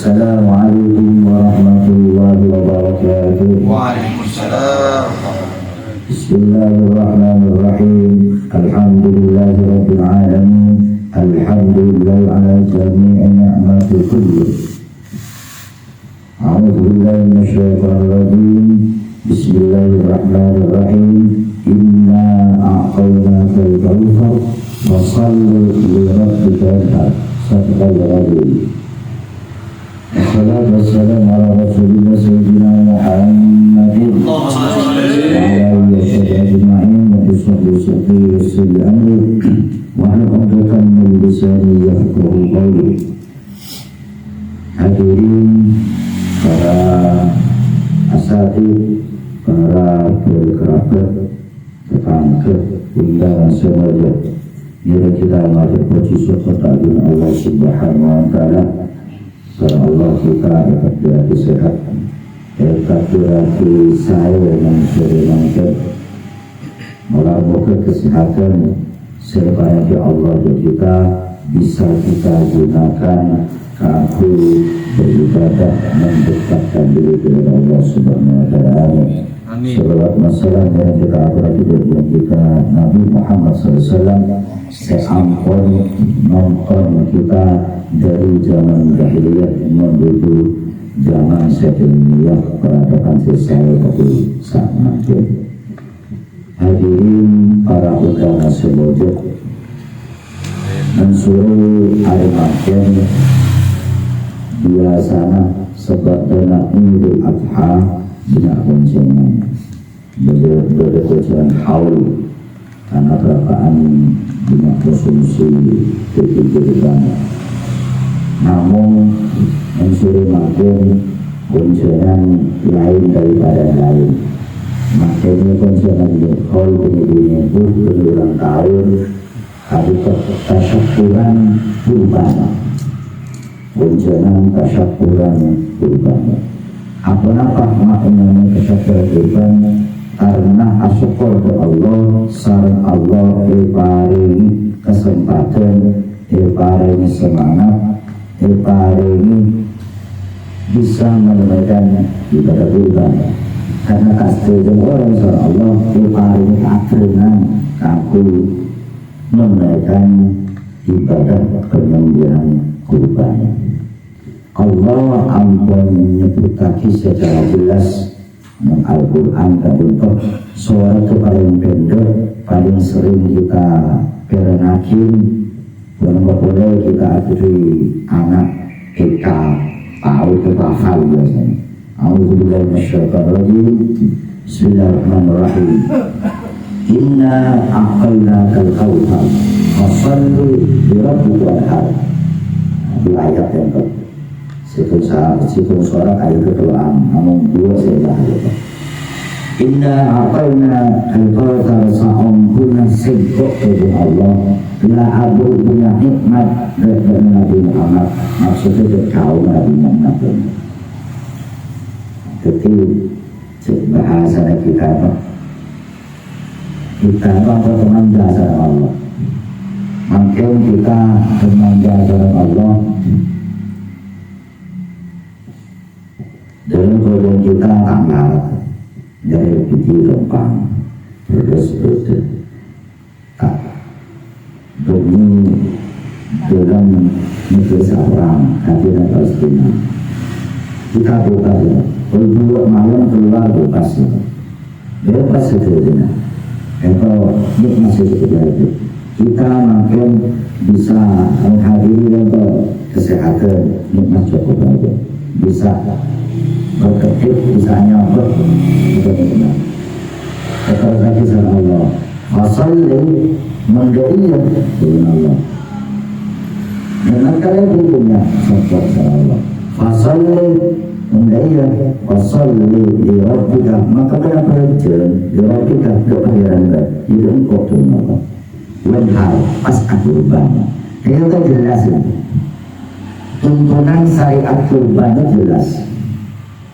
Assalamualaikum warahmatullahi wabarakatuh. Waalaikumsalam. Bismillahirrahmanirrahim. Alhamdulillahirabbil alamin. Alhamdulillah ala jami'i ni'mati kulli. A'udzu billahi minasyaitonir rajim. Bismillahirrahmanirrahim. Inna a'tainakal kautsar fashalli li rabbika wanhar. Sadaqallahul azim. Wassalatu wassalamu ala rasulillah sayyidina Muhammadin wa ala alihi ajma'in wa bismillahirrahmanirrahim yassir amri wa hlul 'uqdatam min lisani yafqahu qawli. Hadirin para asatidz, para kerabat, tetangga, undangan semuanya, mari kita berpuji syukur kepada Allah Subhanahu wa taala. Karena Allah kita dapat berhati sehat, dapat berhati saya yang sering melakukan kesehatan supaya Allah kita bisa kita gunakan aku beribadah mendekatkan diri kepada Allah Subhanahu wa taala. Salawat wassalam yang kita berarti dari kita Nabi Muhammad SAW seampun nonton kita dari zaman jahiliyah menuju zaman sedunia peradaban selesai tapi sangat. Hadirin para ulama semuanya, mensuruh arimaken biasanya sebab dana Idul Adha bina kuncengan berkuncengan haul karena perapaan bina konsumsi ketiga. Namun mensuruh makin kuncengan lain daripada lain. Makanya kuncengan haul penyedunia itu berulang tahun hari tasyakuran kurban. Kuncengan tasyakuran kurban. Apa-apa maknanya kesyukuran kurban karena asyukur ke Allah sareng Allah paringi kesempatan, paringi semangat, paringi bisa menunaikan ibadah kurban. Karena kasih orang sareng Allah paringi keakhiran aku menunaikan ibadah penyembelihan kurban. Allah ampun menyebutkan secara jelas dalam Al-Quran dan untuk suara itu paling pendek, paling sering kita perenakin dan boleh kita aturi anak kita tahu ke hafal biasanya. A'udzubillahi minasyaitonir rajim. Bismillahirrahmanirrahim. Inna a'tainakal kautsar fashalli li rabbika wanhar. Di ayat yang ke situ suara kayak kedua namun dua saya lupa. Inna a'taina al-kautsar sa'ampuna singkok kepada Allah bila abu punya nikmat dari Nabi Muhammad, maksudnya dari kaum Nabi Muhammad. Jadi bahasa kita apa? Kita bermanja sama Allah. Makin kita bermanja sama Allah, dalam keadaan kita tanggal dari biji rempang terus tak demi dalam negeri Sarang hadiran Palestina kita buka ya berdua malam keluar buka sih bebas sebenarnya kalau masih seperti kita makin bisa menghadiri untuk kesehatan nikmat cukup aja bisa berkedip, bisa nyambut benar-benar kata lagi sama Allah fasalli menggeriya dengan Allah dengan kalian punya support sama Allah fasalli menggeriya fasalli di rabbika maka kenapa jalan di rabbika kepahiran itu engkau tuh Allah wanhar pas kurban itu kan jelas tuntunan syariat kurban itu jelas.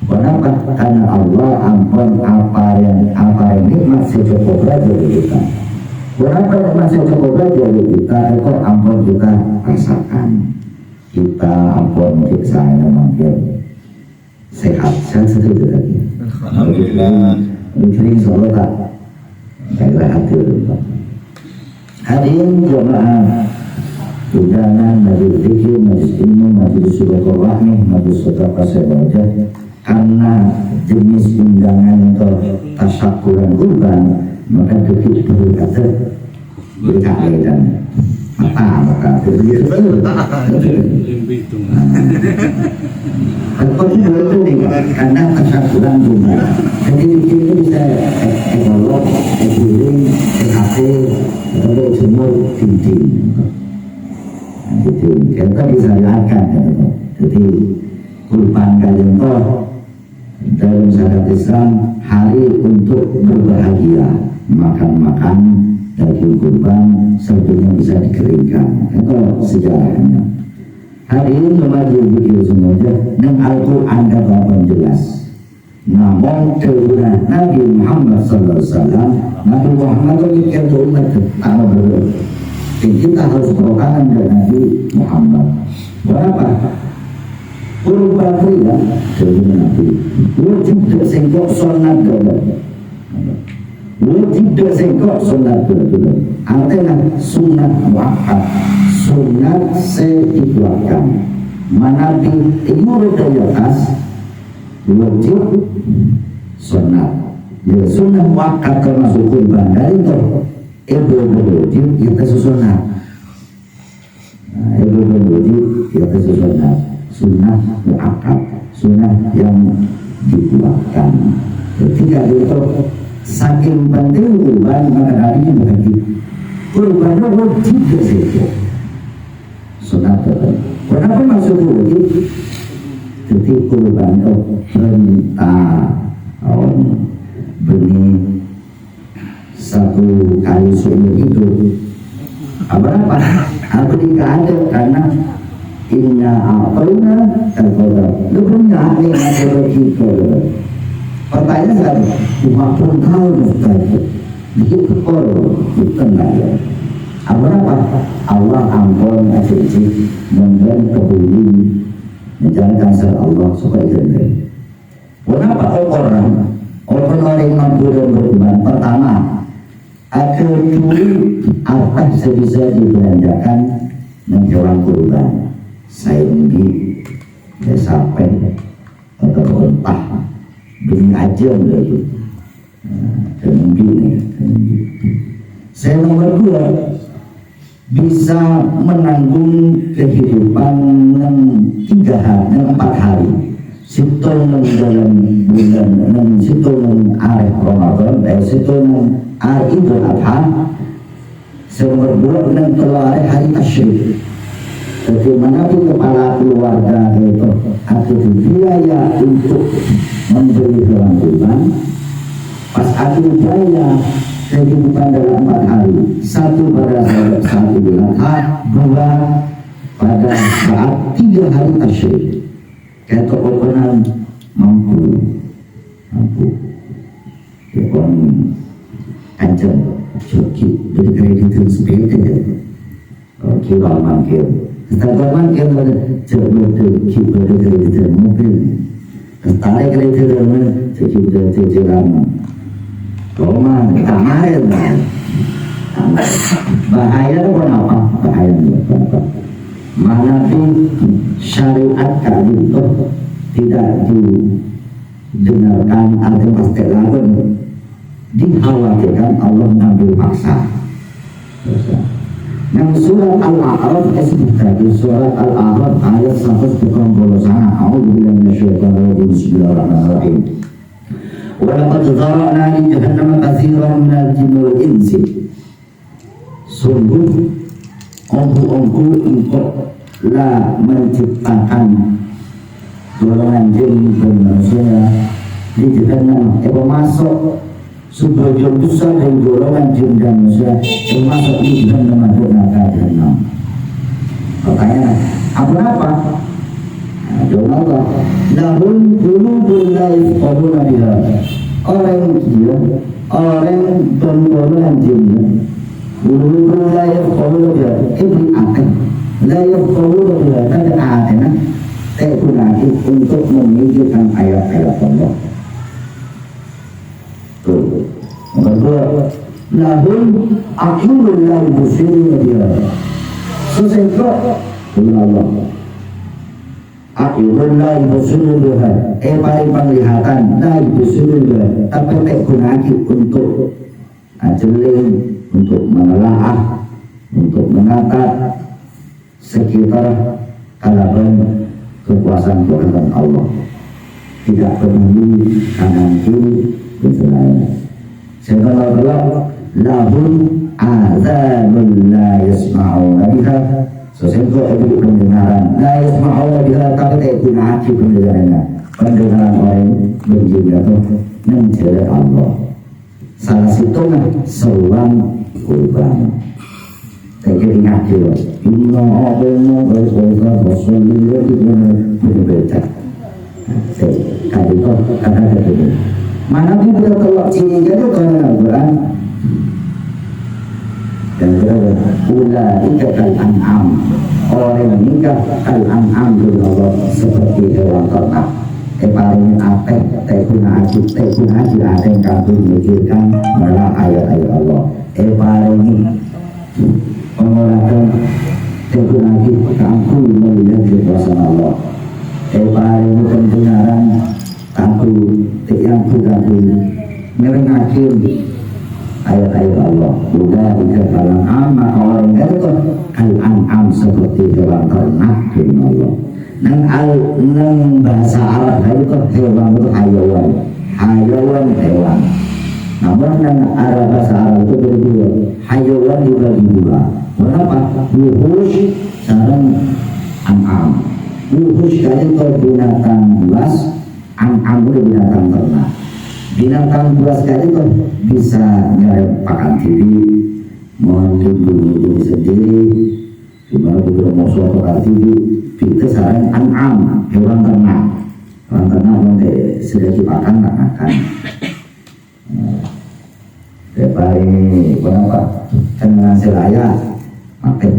Kenapa? Karena Allah ampun apa yang nikmat secukupnya dari kita. Kenapa nikmat secukupnya dari kita? Itu ampun kita rasakan. kita ampun saya mungkin sehat setuju lagi. Alhamdulillah. Sering solo tak kayak hati. Hadirin jemaah undangan majlis zikir, majlis ilmu, majlis silaturahmi, majlis sedekah sedekah, karena jenis undangan untuk tasyakuran kurban maka kita perlu kata berkaitan maka begitu karena tasyakuran kurban jadi itu bisa ekolog, ekiling, EHP, lalu semua tim gitu, kita bisa lihatkan jadi kurban kalian dalam syariat Islam hari untuk berbahagia, makan daging kurban sebetulnya bisa dikeringkan. Itu sejarahnya. Hari ini kembali begitu semuanya dan Al-Quran kata jelas. Namun kebenaran Nabi Muhammad SAW, Nabi Muhammad itu kita umat Allah berdua. Kita harus berkawan dengan Nabi Muhammad. Berapa? Kurban pria kebenaran Nabi. Wajib tersengkok sunat dulu. Wajib tersengkok sunat dulu. Artinya sunat muakkad, sunat sedikuatkan. Manabi imur dari atas wajib sunat. Ya sunat muakkad termasuk kurban. Dari itu ibu wajib kita sunat. Ibu wajib kita sunat. Sunnah muakkad, sunnah yang dikuatkan. Ketika itu saking penting kurban maka hari ini bagi kurban wajib tersebut. Sunnah itu. Kenapa masuk wajib? Jadi kurban itu perintah benih satu kali seumur hidup. Apa? Apa ada karena Inna a'tayna al-qadar. Lu punya nih ada kita. Pertanyaan saya, 50 tahun Ustaz. Begitu bukan ya. Apa? Allah ampun asisi memberi kebuli menjalankan syariat Allah supaya jadi. Kenapa orang yang mampu dan berkorban? Pertama, agar duit apa sebisa dibelanjakan menjual kurban. Saya ini ya sampai atau entah beli aja gitu. Kemudian saya nomor 2 bisa menanggung kehidupan 4 hari. Situ dalam bulan situ arif Ramadan, situ Idul Adha. Saya nomor 2 dan telah hari Tasyrik. Bagaimana kepala keluarga itu ada biaya untuk membeli hewan kurban, pas ada biaya kehidupan dalam 4 hari, 1 pada saat Idul Adha, 2 pada saat 3 hari Tasyrik. Kata orang mampu, ekon kancing, cukup beri kredit sepeda, kira mangkir. Teman kita coba kita dari mobil, tarik kereta dengan cicilan, Roma kemarin bahaya itu apa? Bahaya apa? Mana pun syariat kali itu tidak didengarkan atau pasti lalu dikhawatirkan Allah mengambil paksa. Yang surat Al-A'raf tadi surat Al-A'raf ayat 129 A'udzubillahi minasyaitonir rajim Bismillahirrahmanirrahim. Wa laqad zara'na li jahannama katsiran minal jinni wal insi. Sungguh ongku engkau lah menciptakan golongan jin dan manusia di jahannam. Masuk sebagian besar dari golongan jin dan manusia termasuk di dalam neraka jahanam. Pertanyaan, apa? Jawab Allah, lahum qulubun la yafqahuna biha. Orang gila, orang bergolongan jin, qulubun la yafqahuna biha. Ini akan Layak kau berada ada kegunaan untuk memikirkan ayat-ayat Allah. Tuh, kedua, lahum akhirul la yusiru dia. Sesuatu Allah. Akhirul la yusiru dia. Paling penglihatan la yusiru dia. Tapi kegunaan untuk ajeling, untuk menelaah, untuk menatap sekitar halaman kekuasaan Tuhan Allah. Tidak peduli kanan kiri dan sebagainya. Sehingga Allah lahum azanun la yasma'una biha. Sehingga itu pendengaran la yasma'una biha, tapi tak guna hati pendengarannya. Pendengaran orang berjin atau mencari Allah. Salah satunya seruan kurban. Saya ingat juga, Inna A'adana Rasulullah Rasulullah itu berbeda. Kali itu kata itu. Mana kita kalau ciri jadi kalau Al-Quran dan berada ulaika kal-an'am, orang nikah kal-an'am Allah seperti hewan ternak. Paling apa? Tekuna aji ada yang kamu mikirkan malah ayat-ayat Allah. Paling pengolahan tekuna aji kamu melihat kekuasaan Allah. Paling pendengaran kamu yang mengakhir ayat-ayat Allah. Udah dikatakan ama orang itu al-an'am seperti hewan ternak dengan Allah. Nang bahasa Arab itu hewan itu hayawan hewan. Namun nang bahasa Arab itu berdua, hayawan dibagi dua. Kenapa? Wuhush sarang an'am. Wuhush tadi itu binatang buas, an'am itu binatang ternak. Binatang buas tadi itu bisa nyari pakan TV, mau diri sendiri, gimana juga mau suatu pakan TV. Itu sarang an'am, hewan ternak. Hewan ternak nanti sudah dipakan tak makan. Paling kenapa? Dengan selaya makan.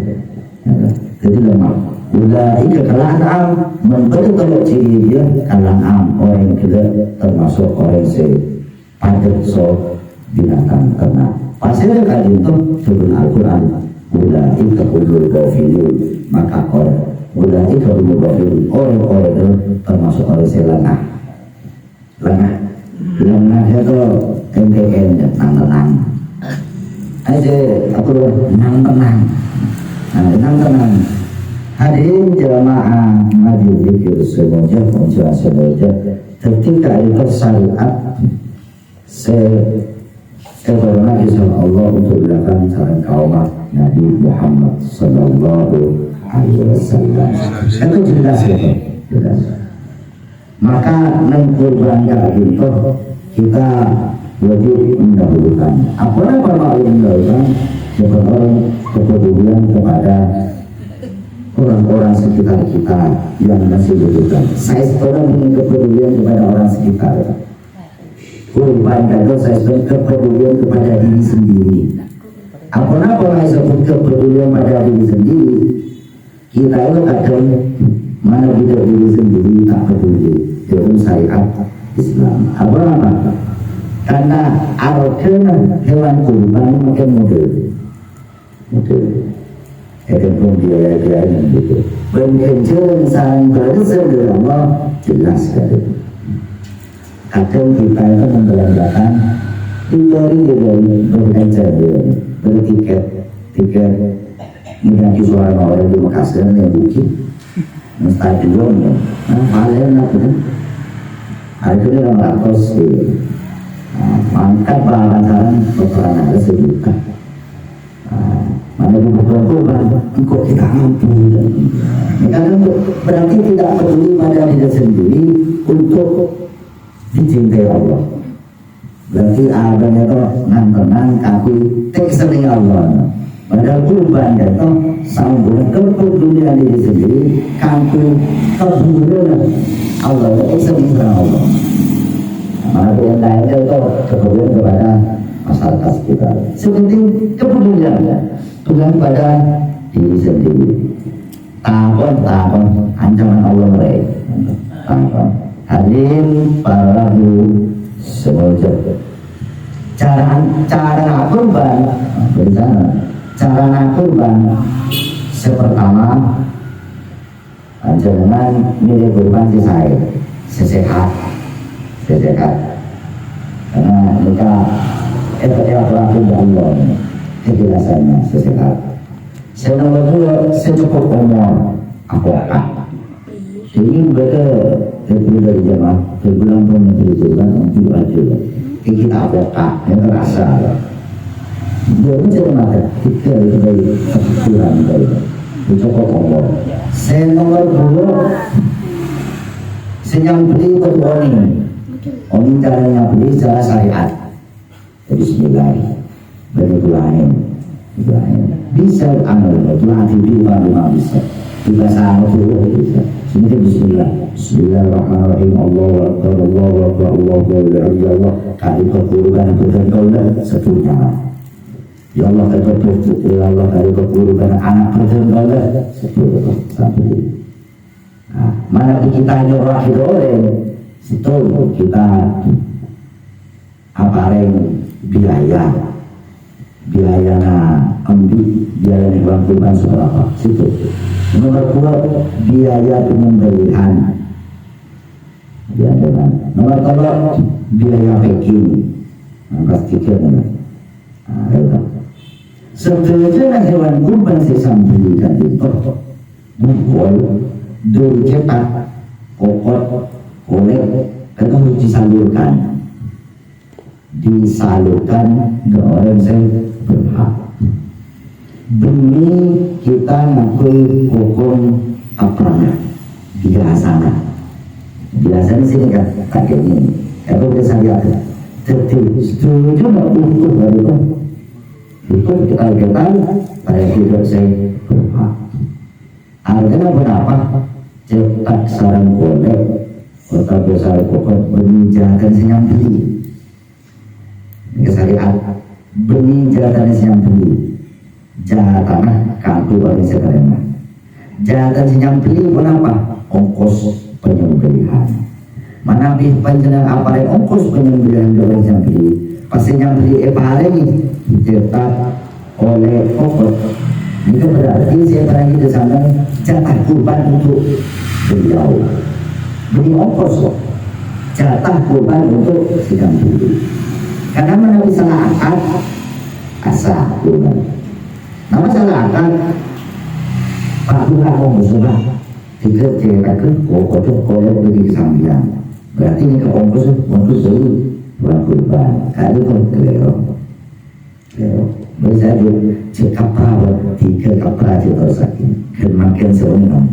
Jadi lemah. Udah itu kalau an'am, mengkali kalau ciri dia kalau an'am orang kita termasuk orang sepadat so binatang ternak. Pasal kali itu turun Al-Quran. Udah itu ulul ghafilu, maka orang udah itu orang-orang itu termasuk orang selengah. Lengah itu NTN tenang. Aja aku tenang. Hadirin jamaah majlis zikir semuanya menjelaskan semuanya. Ketika itu syariat seorang kisah Allah untuk dilakukan saran kaum Nabi Muhammad Sallallahu Alaihi Wasallam. Itu jelas ya, jelas. Maka mengkurban itu kita wajib mendahulukan. Apa yang mendahulukan? Sebenarnya kepedulian kepada orang-orang sekitar kita yang masih butuhkan. Saya sebenarnya ingin kepedulian kepada orang sekitar. Kurban itu saya sebut kepedulian kepada diri sendiri. Apa saya sebut kepedulian pada diri sendiri? Kita itu kadang mana kita diri sendiri tak peduli dalam syariat Islam. Apa? Karena artinya hewan kurban makin model. Pun dia gitu. Berkencang sang bersedia Allah jelas sekali. Kadang kita itu membelanjakan dari berkencang bertiket mengganti suara orang di Makassar yang bukit stadion ya, paling apa kan? Akhirnya orang ratus mangkat bahan peperangan ada sejuta. Mana dibutuhkan kok kita mampu. Karena berarti tidak peduli pada diri sendiri untuk dicintai Allah. Berarti adanya itu tenang tapi teksturnya Allah. Padahal kurban itu sambung kepedulian diri sendiri, kampung kepedulian Allah itu teksturnya Allah. Maka yang lain itu kepedulian kepada masyarakat sekitar. Seperti kepedulian Tuhan pada diri sendiri. takon ancaman Allah mereka takon hadirin para bu semoga cara kurban cara kurban sepertama jangan milih kurban saya sesehat karena mereka pelaku Allah kejelasannya sesehat. Saya nomor 2 secukup umur apakah jadi mereka dari jemaah terbilang pun menceritakan untuk aja kita apakah yang terasa dia menceritakan kita dari kepikiran dari secukup umur. Saya nomor 2 saya beli untuk Oni caranya beli secara syariat. Jadi bismillah berdoain bisa amal berdoa di mana bisa kita sama dulu bisa sebentar bismillahirrahmanirrahim Allahu akbar Allahu akbar kali kekurban berdoa setunya ya Allah ya Allah kali kekurban anak berdoa setunya sampai mana kita nyuruh itu kita apareng biaya biaya dibantukan seberapa situ. Nomor 2 biaya penyembelihan nomor 3 biaya packing pastikan sebetulnya hewan kurban sesambelikan itu bukol dulu cetak kokot oleh itu harus disalurkan ke orang yang berhak demi kita mengakui hukum apa biasanya sini kan kayak ini aku bisa lihat setuju nggak ukur dari itu kita kayak hidup saya berhak harganya berapa cetak sarang boleh kota besar pokok menjaga yang beli kesariat menjaga yang beli jatah kaku bagi sekarang jatah yang beli kenapa ongkos penyembelihan mana panjenengan apa yang ongkos penyembelihan dari yang beli pasti yang beli hari ini dicetak oleh pokok itu berarti saya lagi di sana jatah kurban untuk beliau beli ongkos jatah kurban untuk sidang beli karena mana bisa akad asa kurban nama salah akad Pak Tuhan mau bersumpah tiga cewek kok kolek beli sambilan berarti ini ke ongkos dulu bulan kurban kali itu kelero bisa cek kapra tiga kapra itu sakit kemakin seorang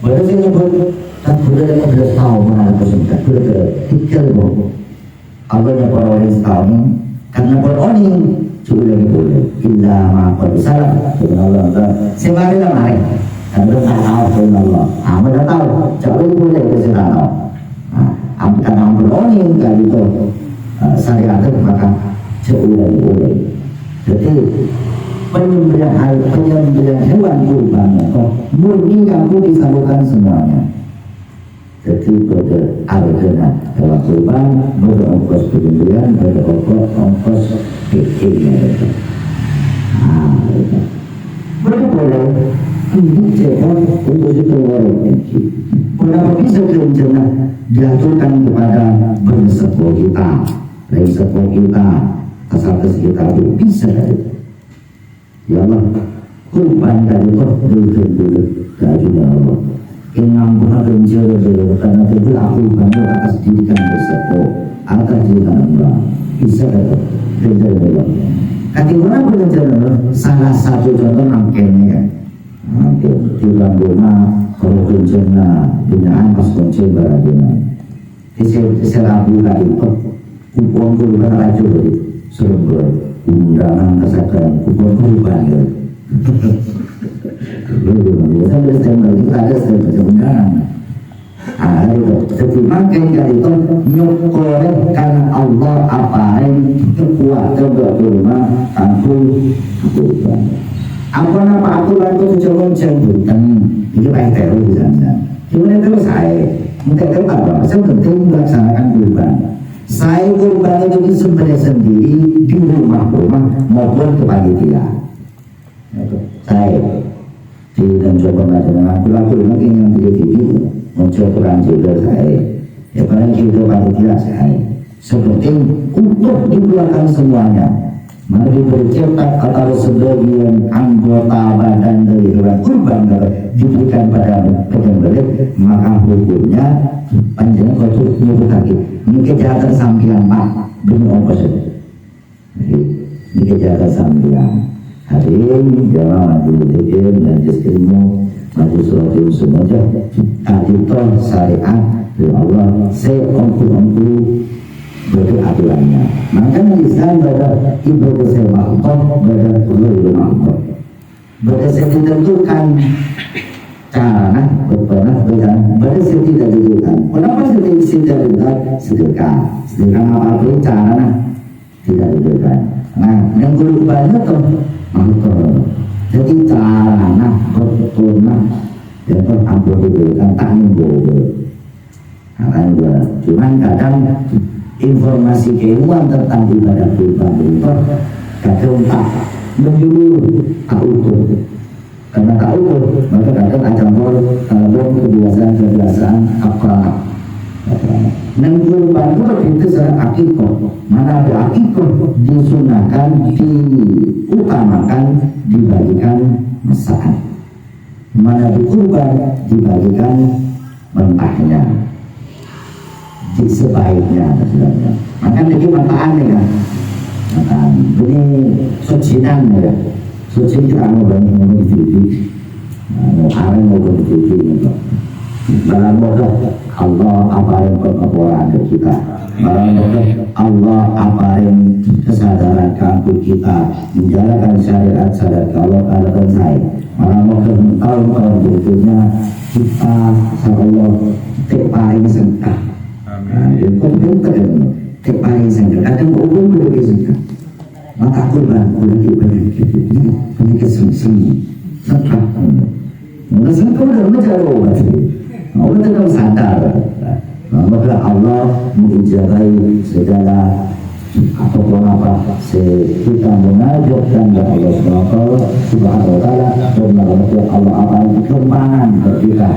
baru saya nyebut tak sudah 15 tahun mana peserta sudah 3 tahun awalnya para orang tahun karena beroning sudah boleh illa ma'afal salah subhanallah semari lah mari karena tak tahu subhanallah mereka tahu jauh boleh keserana karena beroning kali itu syariat maka jauh boleh jadi penyembelihan hewan kurban murni kamu disalurkan semuanya jadi pada harganya hewan kurban berongkos penyembelihan berongkos packing boleh ini cepat untuk dikeluarkan berapa bisa rencana diaturkan kepada bersepo kita resepo kita asal kita bisa ya Allah kurban dari dulu dari Allah ingampunan rencana karena itu aku bantu atas didikan bersepo atas didikan Allah bisa rencana Allah kategori berencana salah satu contoh angkanya di rumah kalau rencana binaan pas konsen barangnya di serabu kali kupon kurban racun seru undangan kesaksian kupon kurban ya sampai setengah kita ada setengah undangan itu jadi makin kali itu nyokore karena Allah apa yang kuat coba rumah aku kurban Apa nama aturan itu coba jembutan itu paling terus di sana. Kemudian terus saya mungkin tahu apa? Saya penting melaksanakan kurban. Saya kurban itu disembelih sendiri di rumah-rumah maupun ke panitia. Saya di dan coba melaksanakan kurban mungkin yang begitu muncul kurang juga saya. Ya paling itu panitia saya. Seperti untuk dikeluarkan semuanya. Mari bercetak atau sebagian anggota badan dari hewan kurban diberikan pada penyembelih, maka hukumnya panjang kotor nyebut kaki. Ini kejahatan sambilan pak demi ongkos. Jadi ini kejahatan sambilan. Hari ini jamaah majelis dan diskrimu majelis sholat semuanya. Tadi toh syariat dari Allah saya ongku aturannya. Makanya Islam pada ibadah saya makhluk, pada ulul makhluk. Pada saya ditentukan cara, pada saya tidak ditentukan. Kenapa saya tidak ditentukan? Sedekah apa cara tidak ditentukan. Nah, yang kurbannya tuh makhluk. Jadi cara, betul dan ampun ditentukan tak nimbo. Cuman kadang informasi keilmuan tentang ibadah kurban itu kadang tak menyeluruh, tak utuh. Karena tak utuh, maka kadang ada kalau kebiasaan apa. Dan kurban itu begitu secara akikoh. Mana ada akikoh disunahkan, diutamakan, dibagikan masakan. Mana di kurban dibagikan mentahnya. Di sebaiknya sebenarnya. Maka ini manfaatnya kan. Manfaat. Ini sucinan ya. Suci kita mau ngomong TV. Ada ngomong TV itu. Barang bodoh Allah apa yang berkeporan ke kita. Barang bodoh Allah apa yang kesadaran kampung kita menjalankan syariat Allah kalakan saya. Barang bodoh tahun berikutnya kita Allah teparing sengkah. Hukum kadang kepaling sangka, kadang hukum berbeda sangka. Maka kurban lagi penyakit sembunyi, sangka. Mungkin sangka udah mencari obat, obat itu sadar. Maka Allah mengijabai segala apapun apa kita mengajarkan kepada Allah Subhanahu wa taala dan Allah apa yang kekembangan kita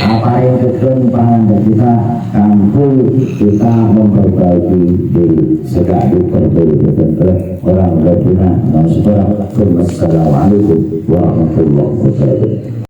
apa yang kekembangan kita kampung kita memperbaiki diri segala diperbaiki oleh orang berguna. Assalamualaikum warahmatullahi wabarakatuh.